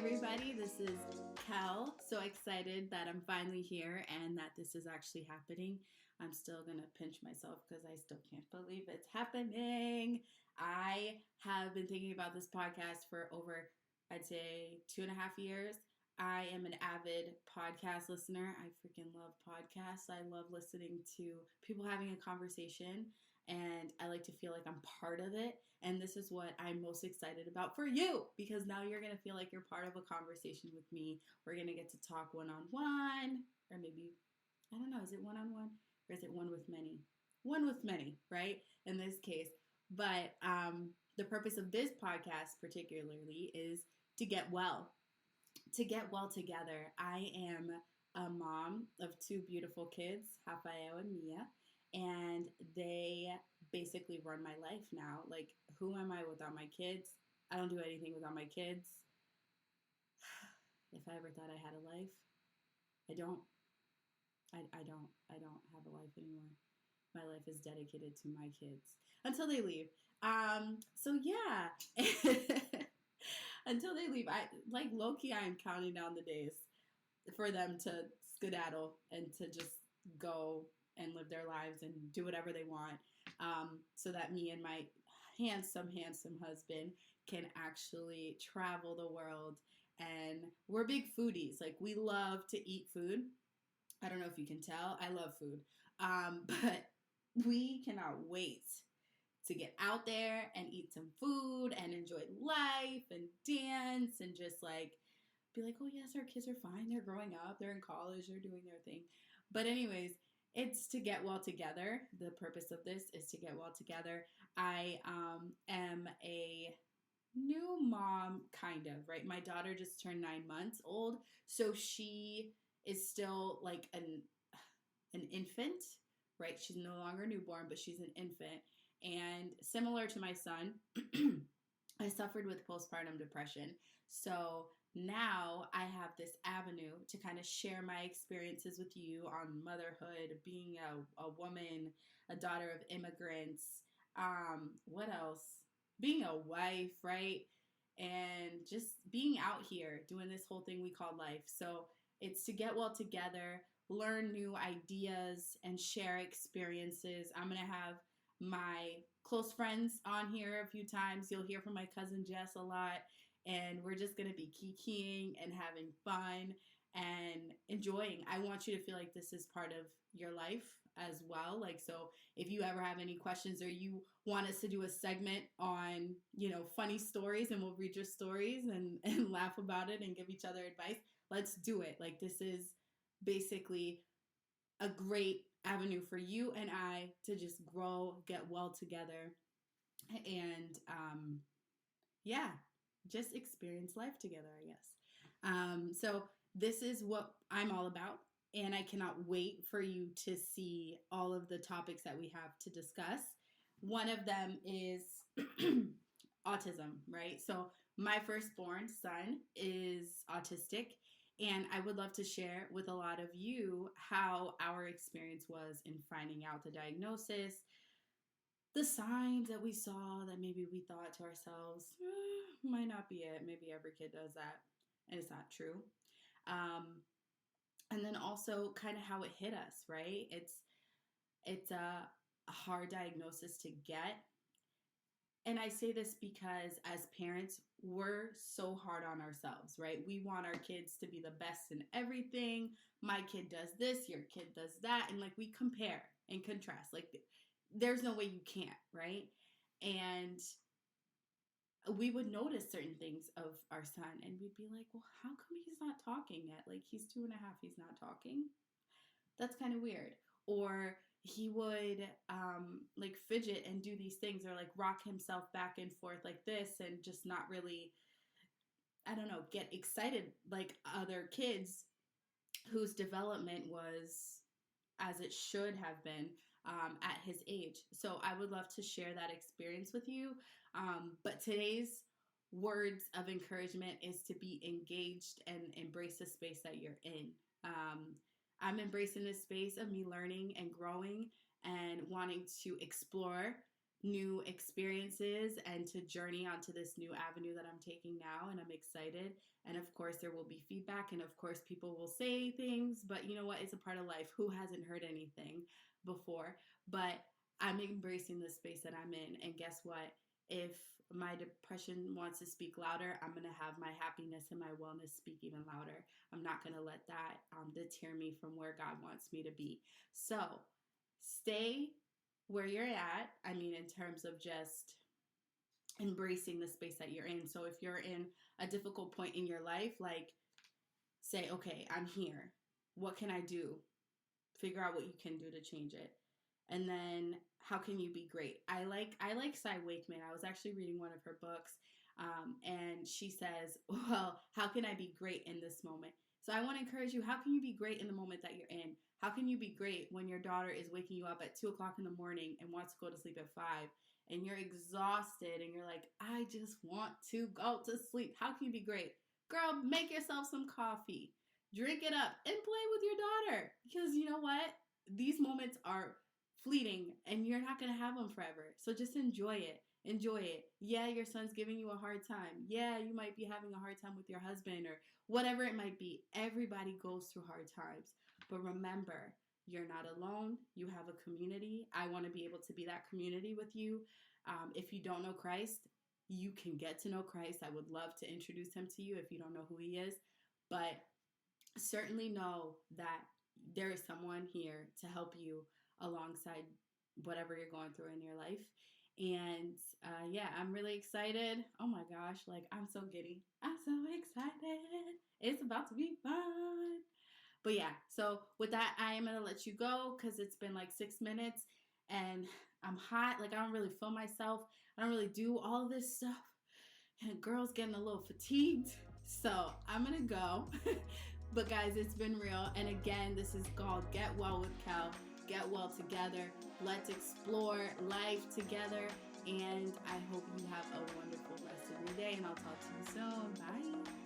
everybody. This is Kel. So excited that I'm finally here and that this is actually happening. I'm still going to pinch myself because I still can't believe it's happening. I have been thinking about this podcast for over, I'd say, 2.5 years. I am an avid podcast listener. I freaking love podcasts. I love listening to people having a conversation, and I like to feel like I'm part of it. And this is what I'm most excited about for you, because now you're going to feel like you're part of a conversation with me. We're going to get to talk one-on-one, or maybe, I don't know, is it one-on-one or is it one with many? One with many, right? In this case. But the purpose of this podcast particularly is to get well together. I am a mom of 2 beautiful kids, Rafael and Mia, and they basically run my life now. Like, who am I without my kids? I don't do anything without my kids. If I ever thought I had a life, I don't. I don't have a life anymore. My life is dedicated to my kids until they leave. So yeah. Until they leave, like low-key, I am counting down the days for them to skedaddle and to just go and live their lives and do whatever they want, so that me and my handsome husband can actually travel the world. And we're big foodies. Like, we love to eat food. I don't know if you can tell. I love food. But we cannot wait to get out there and eat some food and enjoy life and dance and just like be like, oh yes, our kids are fine. They're growing up. They're in college. They're doing their thing. But anyways, it's to get well together. The purpose of this is to get well together. I am a new mom, kind of, right? My daughter just turned 9 months old. So she is still like an infant, right? She's no longer a newborn, but she's an infant. And similar to my son, I suffered with postpartum depression. So now I have this avenue to kind of share my experiences with you on motherhood, being a woman, a daughter of immigrants. What else? Being a wife, right? And just being out here doing this whole thing we call life. So it's to get well together, learn new ideas, and share experiences. I'm going to have my close friends on here a few times. You'll hear from my cousin Jess a lot, and we're just going to be kikiing and having fun and enjoying. I want you to feel like this is part of your life as well. Like, so if you ever have any questions or you want us to do a segment on, funny stories, and we'll read your stories and laugh about it and give each other advice, let's do it. Like, this is basically a great avenue for you and I to just grow, get well together, and just experience life together, I guess. So this is what I'm all about, and I cannot wait for you to see all of the topics that we have to discuss. One of them is autism, right? So my firstborn son is autistic, and I would love to share with a lot of you how our experience was in finding out the diagnosis, the signs that we saw that maybe we thought to ourselves, might not be it. Maybe every kid does that, and it's not true. And then also kind of how it hit us, right? It's a hard diagnosis to get. And I say this because as parents, we're so hard on ourselves, right? We want our kids to be the best in everything. My kid does this, your kid does that. And like, we compare and contrast. Like, there's no way you can't, right? And we would notice certain things of our son and we'd be like, well, how come he's not talking yet? Like, he's 2.5, he's not talking. That's kind of weird. Or he would like fidget and do these things, or like rock himself back and forth like this and just not really, I don't know, get excited like other kids whose development was as it should have been at his age. So I would love to share that experience with you. But today's words of encouragement is to be engaged and embrace the space that you're in. I'm embracing this space of me learning and growing and wanting to explore new experiences and to journey onto this new avenue that I'm taking now. And I'm excited. And of course, there will be feedback. And of course, people will say things, but you know what? It's a part of life. Who hasn't heard anything before? But I'm embracing the space that I'm in. And guess what? If my depression wants to speak louder, I'm going to have my happiness and my wellness speak even louder. I'm not going to let that deter me from where God wants me to be. So stay where you're at. I mean, in terms of just embracing the space that you're in. So if you're in a difficult point in your life, like say, okay, I'm here. What can I do? Figure out what you can do to change it. And then how can you be great? I like Cy Wakeman. I was actually reading one of her books, and she says, well, how can I be great in this moment? So I want to encourage you, how can you be great in the moment that you're in? How can you be great when your daughter is waking you up at 2 o'clock in the morning and wants to go to sleep at 5 and you're exhausted and you're like, I just want to go to sleep? How can you be great? Girl, make yourself some coffee, drink it up, and play with your daughter. Because you know what? These moments are fleeting and you're not going to have them forever. So just enjoy it. Enjoy it. Yeah, your son's giving you a hard time. Yeah, you might be having a hard time with your husband or whatever it might be. Everybody goes through hard times. But remember, you're not alone. You have a community. I want to be able to be that community with you. If you don't know Christ, you can get to know Christ. I would love to introduce him to you if you don't know who he is. But certainly know that there is someone here to help you alongside whatever you're going through in your life. And yeah, I'm really excited. Oh my gosh, like I'm so giddy. I'm so excited. It's about to be fun. But yeah, so with that, I am going to let you go because it's been like 6 minutes and I'm hot. Like I don't really film myself. I don't really do all this stuff. And girl's getting a little fatigued. So I'm going to go. But guys, it's been real. And again, this is called Get Well with Kel. Get well together. Let's explore life together. And I hope you have a wonderful rest of your day. And I'll talk to you soon. Bye.